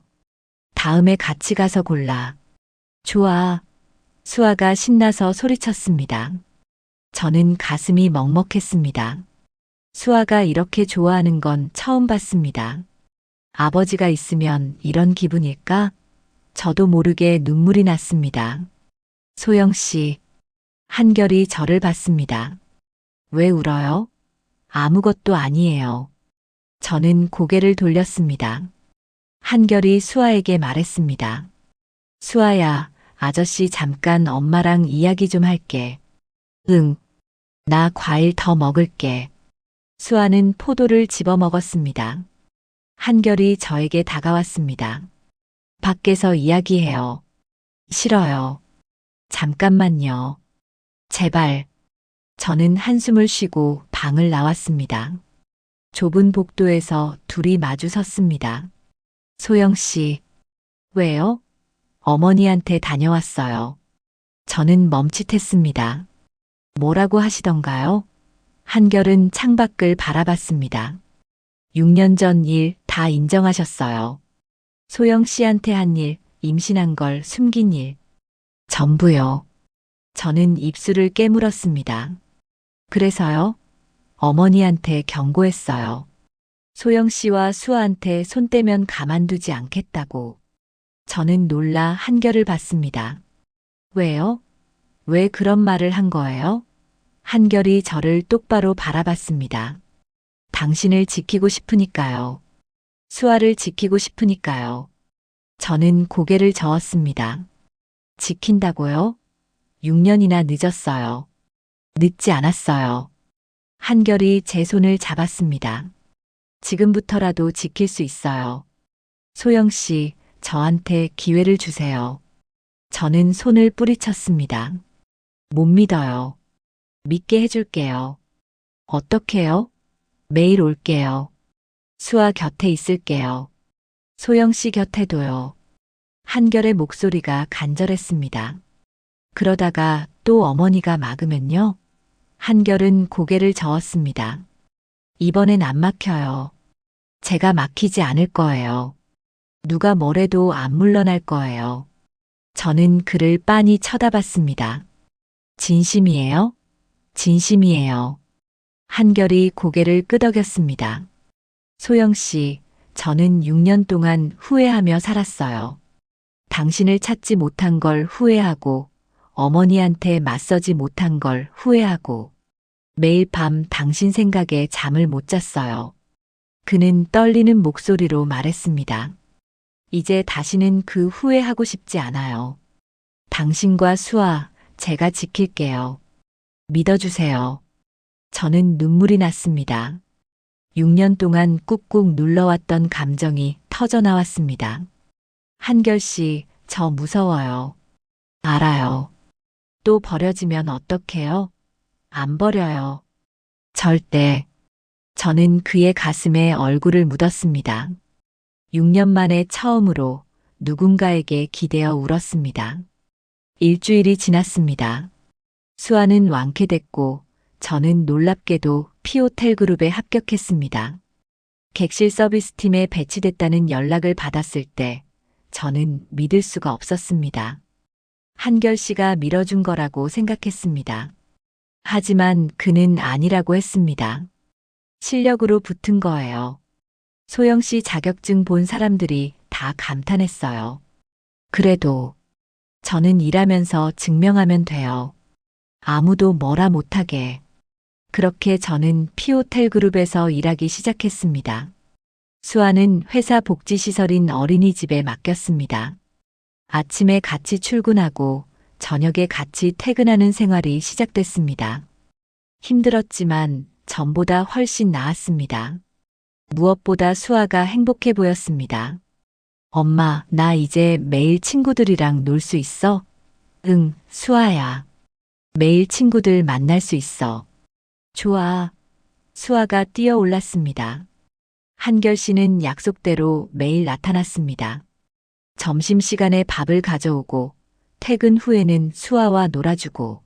다음에 같이 가서 골라. 좋아. 수아가 신나서 소리쳤습니다. 저는 가슴이 먹먹했습니다. 수아가 이렇게 좋아하는 건 처음 봤습니다. 아버지가 있으면 이런 기분일까? 저도 모르게 눈물이 났습니다. 소영 씨. 한결이 저를 봤습니다. 왜 울어요? 아무것도 아니에요. 저는 고개를 돌렸습니다. 한결이 수아에게 말했습니다. 수아야, 아저씨 잠깐 엄마랑 이야기 좀 할게. 응. 나 과일 더 먹을게. 수아는 포도를 집어 먹었습니다. 한결이 저에게 다가왔습니다. 밖에서 이야기해요. 싫어요. 잠깐만요. 제발. 저는 한숨을 쉬고 방을 나왔습니다. 좁은 복도에서 둘이 마주 섰습니다. 소영 씨. 왜요? 어머니한테 다녀왔어요. 저는 멈칫했습니다. 뭐라고 하시던가요? 한결은 창밖을 바라봤습니다. 6년 전 일 다 인정하셨어요. 소영 씨한테 한 일, 임신한 걸 숨긴 일. 전부요. 저는 입술을 깨물었습니다. 그래서요? 어머니한테 경고했어요. 소영 씨와 수아한테 손 떼면 가만두지 않겠다고. 저는 놀라 한결을 봤습니다. 왜요? 왜 그런 말을 한 거예요? 한결이 저를 똑바로 바라봤습니다. 당신을 지키고 싶으니까요. 수아를 지키고 싶으니까요. 저는 고개를 저었습니다. 지킨다고요? 6년이나 늦었어요. 늦지 않았어요. 한결이 제 손을 잡았습니다. 지금부터라도 지킬 수 있어요. 소영 씨, 저한테 기회를 주세요. 저는 손을 뿌리쳤습니다. 못 믿어요. 믿게 해줄게요. 어떻게요? 매일 올게요. 수아 곁에 있을게요. 소영 씨 곁에도요. 한결의 목소리가 간절했습니다. 그러다가 또 어머니가 막으면요. 한결은 고개를 저었습니다. 이번엔 안 막혀요. 제가 막히지 않을 거예요. 누가 뭐래도 안 물러날 거예요. 저는 그를 빤히 쳐다봤습니다. 진심이에요? 진심이에요. 한결이 고개를 끄덕였습니다. 소영 씨, 저는 6년 동안 후회하며 살았어요. 당신을 찾지 못한 걸 후회하고, 어머니한테 맞서지 못한 걸 후회하고, 매일 밤 당신 생각에 잠을 못 잤어요. 그는 떨리는 목소리로 말했습니다. 이제 다시는 그 후회하고 싶지 않아요. 당신과 수아, 제가 지킬게요. 믿어주세요. 저는 눈물이 났습니다. 6년 동안 꾹꾹 눌러왔던 감정이 터져나왔습니다. 한결 씨, 저 무서워요. 알아요. 또 버려지면 어떡해요? 안 버려요. 절대. 저는 그의 가슴에 얼굴을 묻었습니다. 6년 만에 처음으로 누군가에게 기대어 울었습니다. 일주일이 지났습니다. 수아는 완쾌됐고 저는 놀랍게도 피오텔 그룹에 합격했습니다. 객실 서비스팀에 배치됐다는 연락을 받았을 때 저는 믿을 수가 없었습니다. 한결 씨가 밀어준 거라고 생각했습니다. 하지만 그는 아니라고 했습니다. 실력으로 붙은 거예요. 소영 씨 자격증 본 사람들이 다 감탄했어요. 그래도 저는 일하면서 증명하면 돼요. 아무도 뭐라 못하게. 그렇게 저는 피오텔 그룹에서 일하기 시작했습니다. 수아는 회사 복지시설인 어린이집에 맡겼습니다. 아침에 같이 출근하고 저녁에 같이 퇴근하는 생활이 시작됐습니다. 힘들었지만 전보다 훨씬 나았습니다. 무엇보다 수아가 행복해 보였습니다. 엄마, 나 이제 매일 친구들이랑 놀 수 있어? 응, 수아야. 매일 친구들 만날 수 있어. 좋아. 수아가 뛰어올랐습니다. 한결 씨는 약속대로 매일 나타났습니다. 점심시간에 밥을 가져오고 퇴근 후에는 수아와 놀아주고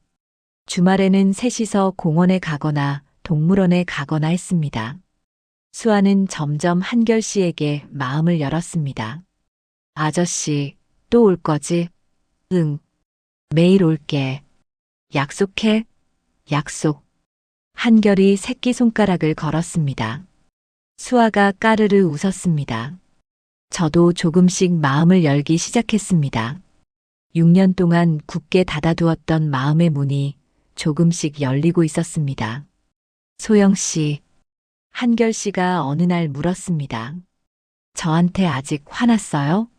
주말에는 셋이서 공원에 가거나 동물원에 가거나 했습니다. 수아는 점점 한결 씨에게 마음을 열었습니다. 아저씨, 또 올 거지? 응. 매일 올게. 약속해? 약속. 한결이 새끼손가락을 걸었습니다. 수아가 까르르 웃었습니다. 저도 조금씩 마음을 열기 시작했습니다. 6년 동안 굳게 닫아두었던 마음의 문이 조금씩 열리고 있었습니다. 소영 씨, 한결 씨가 어느 날 물었습니다. 저한테 아직 화났어요?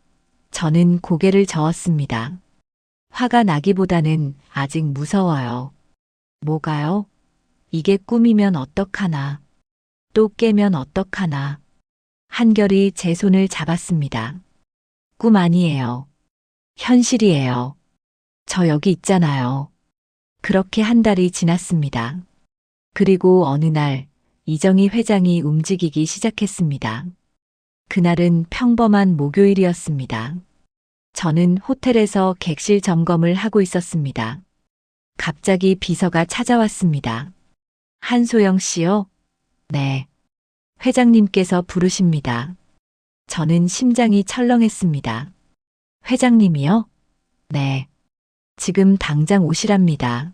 저는 고개를 저었습니다. 화가 나기보다는 아직 무서워요. 뭐가요? 이게 꿈이면 어떡하나. 또 깨면 어떡하나. 한결이 제 손을 잡았습니다. 꿈 아니에요. 현실이에요. 저 여기 있잖아요. 그렇게 한 달이 지났습니다. 그리고 어느 날 이정희 회장이 움직이기 시작했습니다. 그날은 평범한 목요일이었습니다. 저는 호텔에서 객실 점검을 하고 있었습니다. 갑자기 비서가 찾아왔습니다. 한소영 씨요? 네. 회장님께서 부르십니다. 저는 심장이 철렁했습니다. 회장님이요? 네. 지금 당장 오시랍니다.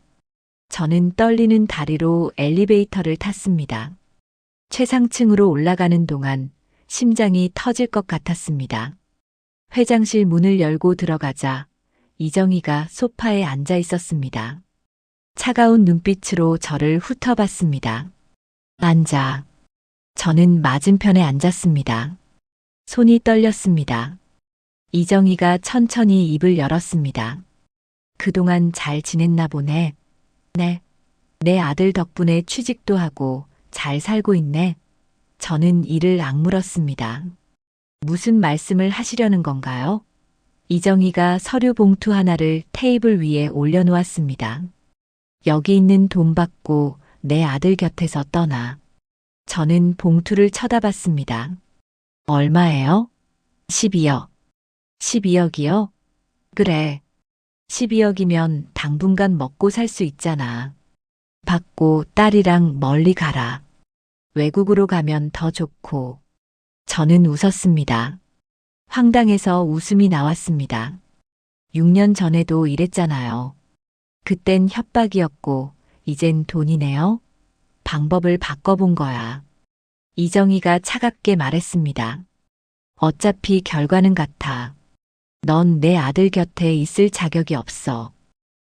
저는 떨리는 다리로 엘리베이터를 탔습니다. 최상층으로 올라가는 동안 심장이 터질 것 같았습니다. 회장실 문을 열고 들어가자 이정희가 소파에 앉아 있었습니다. 차가운 눈빛으로 저를 훑어봤습니다. 앉아. 저는 맞은편에 앉았습니다. 손이 떨렸습니다. 이정희가 천천히 입을 열었습니다. 그동안 잘 지냈나 보네. 네. 내 아들 덕분에 취직도 하고 잘 살고 있네. 저는 이를 악물었습니다. 무슨 말씀을 하시려는 건가요? 이정희가 서류 봉투 하나를 테이블 위에 올려놓았습니다. 여기 있는 돈 받고 내 아들 곁에서 떠나. 저는 봉투를 쳐다봤습니다. 얼마예요? 12억. 12억이요? 그래. 12억이면 당분간 먹고 살 수 있잖아. 받고 딸이랑 멀리 가라. 외국으로 가면 더 좋고. 저는 웃었습니다. 황당해서 웃음이 나왔습니다. 6년 전에도 이랬잖아요. 그땐 협박이었고, 이젠 돈이네요. 방법을 바꿔본 거야. 이정희가 차갑게 말했습니다. 어차피 결과는 같아. 넌 내 아들 곁에 있을 자격이 없어.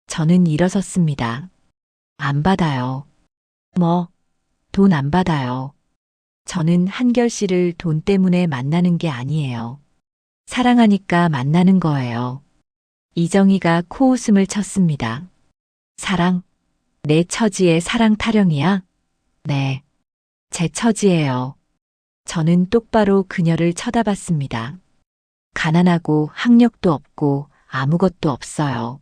저는 일어섰습니다. 안 받아요. 뭐, 돈 안 받아요. 저는 한결 씨를 돈 때문에 만나는 게 아니에요. 사랑하니까 만나는 거예요. 이정희가 코웃음을 쳤습니다. 사랑? 내 처지에 사랑 타령이야? 네. 제 처지예요. 저는 똑바로 그녀를 쳐다봤습니다. 가난하고 학력도 없고 아무것도 없어요.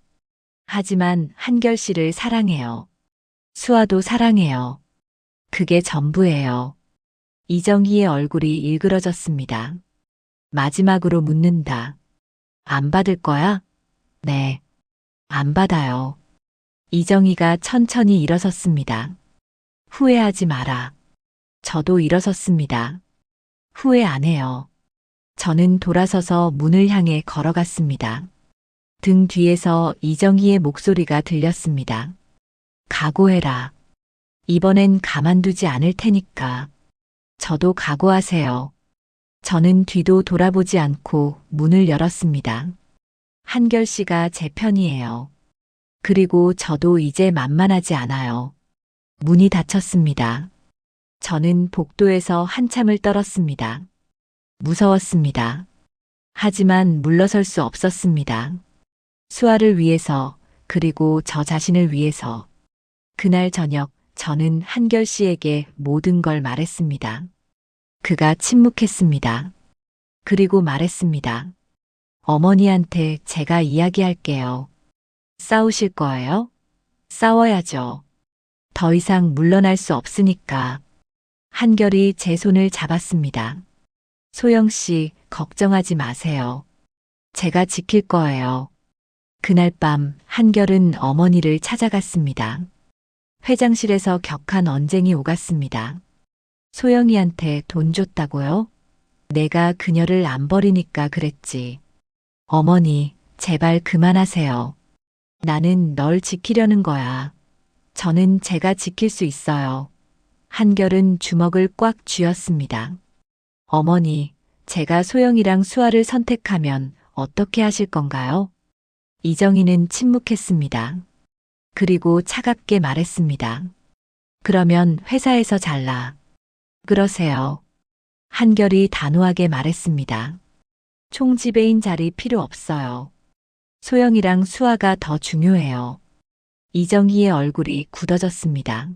하지만 한결 씨를 사랑해요. 수아도 사랑해요. 그게 전부예요. 이정희의 얼굴이 일그러졌습니다. 마지막으로 묻는다. 안 받을 거야? 네. 안 받아요. 이정희가 천천히 일어섰습니다. 후회하지 마라. 저도 일어섰습니다. 후회 안 해요. 저는 돌아서서 문을 향해 걸어갔습니다. 등 뒤에서 이정희의 목소리가 들렸습니다. 각오해라. 이번엔 가만두지 않을 테니까. 저도 각오하세요. 저는 뒤도 돌아보지 않고 문을 열었습니다. 한결 씨가 제 편이에요. 그리고 저도 이제 만만하지 않아요. 문이 닫혔습니다. 저는 복도에서 한참을 떨었습니다. 무서웠습니다. 하지만 물러설 수 없었습니다. 수아를 위해서, 그리고 저 자신을 위해서. 그날 저녁 저는 한결 씨에게 모든 걸 말했습니다. 그가 침묵했습니다. 그리고 말했습니다. 어머니한테 제가 이야기할게요. 싸우실 거예요? 싸워야죠. 더 이상 물러날 수 없으니까. 한결이 제 손을 잡았습니다. 소영 씨, 걱정하지 마세요. 제가 지킬 거예요. 그날 밤 한결은 어머니를 찾아갔습니다. 회장실에서 격한 언쟁이 오갔습니다. 소영이한테 돈 줬다고요? 내가 그녀를 안 버리니까 그랬지. 어머니, 제발 그만하세요. 나는 널 지키려는 거야. 저는 제가 지킬 수 있어요. 한결은 주먹을 꽉 쥐었습니다. 어머니, 제가 소영이랑 수아를 선택하면 어떻게 하실 건가요? 이정희는 침묵했습니다. 그리고 차갑게 말했습니다. 그러면 회사에서 잘라. 그러세요. 한결이 단호하게 말했습니다. 총지배인 자리 필요 없어요. 소영이랑 수아가 더 중요해요. 이정희의 얼굴이 굳어졌습니다.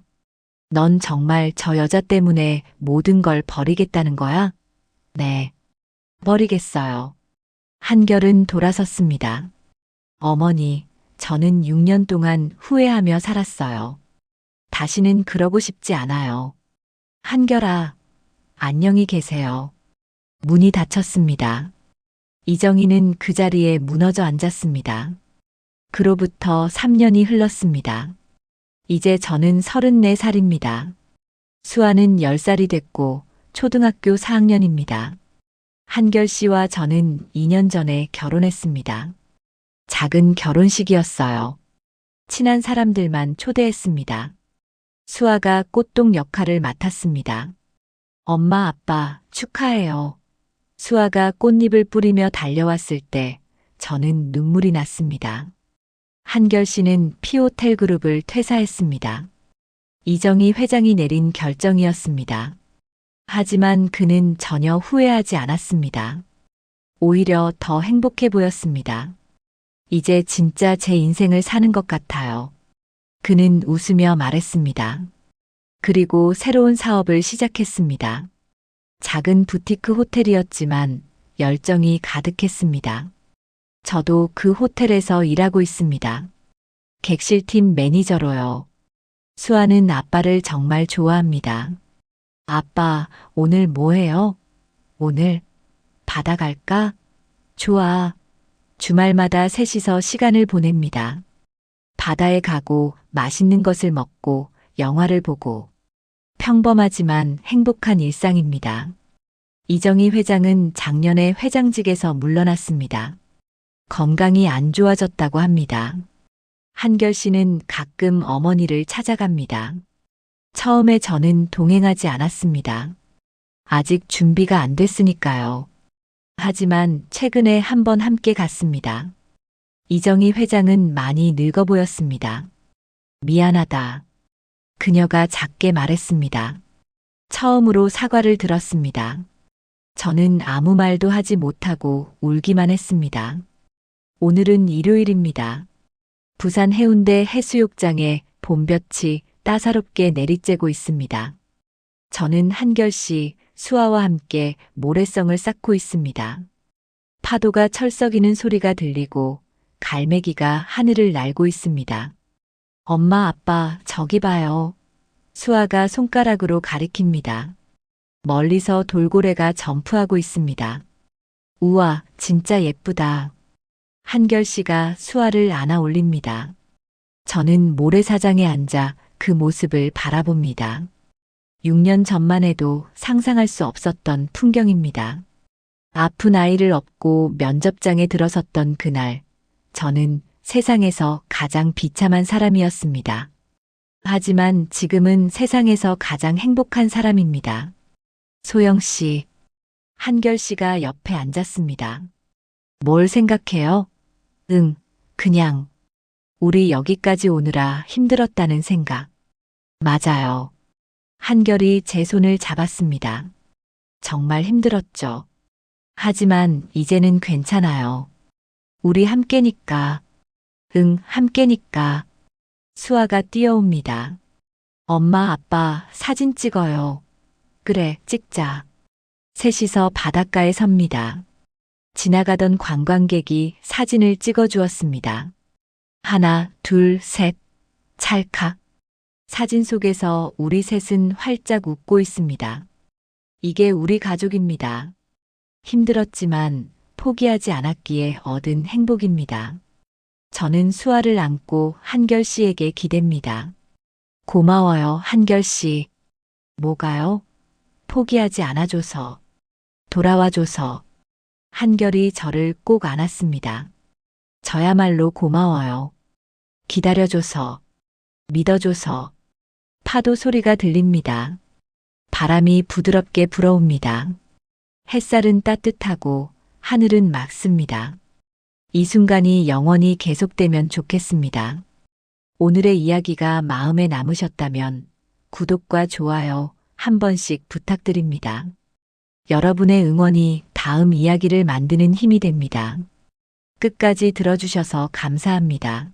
넌 정말 저 여자 때문에 모든 걸 버리겠다는 거야? 네. 버리겠어요. 한결은 돌아섰습니다. 어머니, 저는 6년 동안 후회하며 살았어요. 다시는 그러고 싶지 않아요. 한결아, 안녕히 계세요. 문이 닫혔습니다. 이정희는 그 자리에 무너져 앉았습니다. 그로부터 3년이 흘렀습니다. 이제 저는 34살입니다. 수아는 10살이 됐고 초등학교 4학년입니다. 한결 씨와 저는 2년 전에 결혼했습니다. 작은 결혼식이었어요. 친한 사람들만 초대했습니다. 수아가 꽃동 역할을 맡았습니다. 엄마, 아빠, 축하해요. 수아가 꽃잎을 뿌리며 달려왔을 때 저는 눈물이 났습니다. 한결 씨는 피오텔 그룹을 퇴사했습니다. 이정희 회장이 내린 결정이었습니다. 하지만 그는 전혀 후회하지 않았습니다. 오히려 더 행복해 보였습니다. 이제 진짜 제 인생을 사는 것 같아요. 그는 웃으며 말했습니다. 그리고 새로운 사업을 시작했습니다. 작은 부티크 호텔이었지만 열정이 가득했습니다. 저도 그 호텔에서 일하고 있습니다. 객실팀 매니저로요. 수아는 아빠를 정말 좋아합니다. 아빠, 오늘 뭐 해요? 오늘 바다 갈까? 좋아. 주말마다 셋이서 시간을 보냅니다. 바다에 가고 맛있는 것을 먹고 영화를 보고 평범하지만 행복한 일상입니다. 이정희 회장은 작년에 회장직에서 물러났습니다. 건강이 안 좋아졌다고 합니다. 한결 씨는 가끔 어머니를 찾아갑니다. 처음에 저는 동행하지 않았습니다. 아직 준비가 안 됐으니까요. 하지만 최근에 한번 함께 갔습니다. 이정희 회장은 많이 늙어 보였습니다. 미안하다. 그녀가 작게 말했습니다. 처음으로 사과를 들었습니다. 저는 아무 말도 하지 못하고 울기만 했습니다. 오늘은 일요일입니다. 부산 해운대 해수욕장에 봄볕이 따사롭게 내리쬐고 있습니다. 저는 한결 씨, 수아와 함께 모래성을 쌓고 있습니다. 파도가 철썩이는 소리가 들리고 갈매기가 하늘을 날고 있습니다. 엄마, 아빠, 저기 봐요. 수아가 손가락으로 가리킵니다. 멀리서 돌고래가 점프하고 있습니다. 우와, 진짜 예쁘다. 한결 씨가 수아를 안아 올립니다. 저는 모래사장에 앉아 그 모습을 바라봅니다. 6년 전만 해도 상상할 수 없었던 풍경입니다. 아픈 아이를 업고 면접장에 들어섰던 그날, 저는 세상에서 가장 비참한 사람이었습니다. 하지만 지금은 세상에서 가장 행복한 사람입니다. 소영 씨, 한결 씨가 옆에 앉았습니다. 뭘 생각해요? 그냥. 우리 여기까지 오느라 힘들었다는 생각. 맞아요. 한결이 제 손을 잡았습니다. 정말 힘들었죠. 하지만 이제는 괜찮아요. 우리 함께니까. 함께니까. 수아가 뛰어옵니다. 엄마, 아빠, 사진 찍어요. 그래, 찍자. 셋이서 바닷가에 섭니다. 지나가던 관광객이 사진을 찍어주었습니다. 하나, 둘, 셋. 찰칵. 사진 속에서 우리 셋은 활짝 웃고 있습니다. 이게 우리 가족입니다. 힘들었지만 포기하지 않았기에 얻은 행복입니다. 저는 수아를 안고 한결 씨에게 기댑니다. 고마워요, 한결 씨. 뭐가요? 포기하지 않아줘서. 돌아와줘서. 한결이 저를 꼭 안았습니다. 저야말로 고마워요. 기다려줘서. 믿어줘서. 파도 소리가 들립니다. 바람이 부드럽게 불어옵니다. 햇살은 따뜻하고 하늘은 맑습니다. 이 순간이 영원히 계속되면 좋겠습니다. 오늘의 이야기가 마음에 남으셨다면 구독과 좋아요 한 번씩 부탁드립니다. 여러분의 응원이 다음 이야기를 만드는 힘이 됩니다. 끝까지 들어주셔서 감사합니다.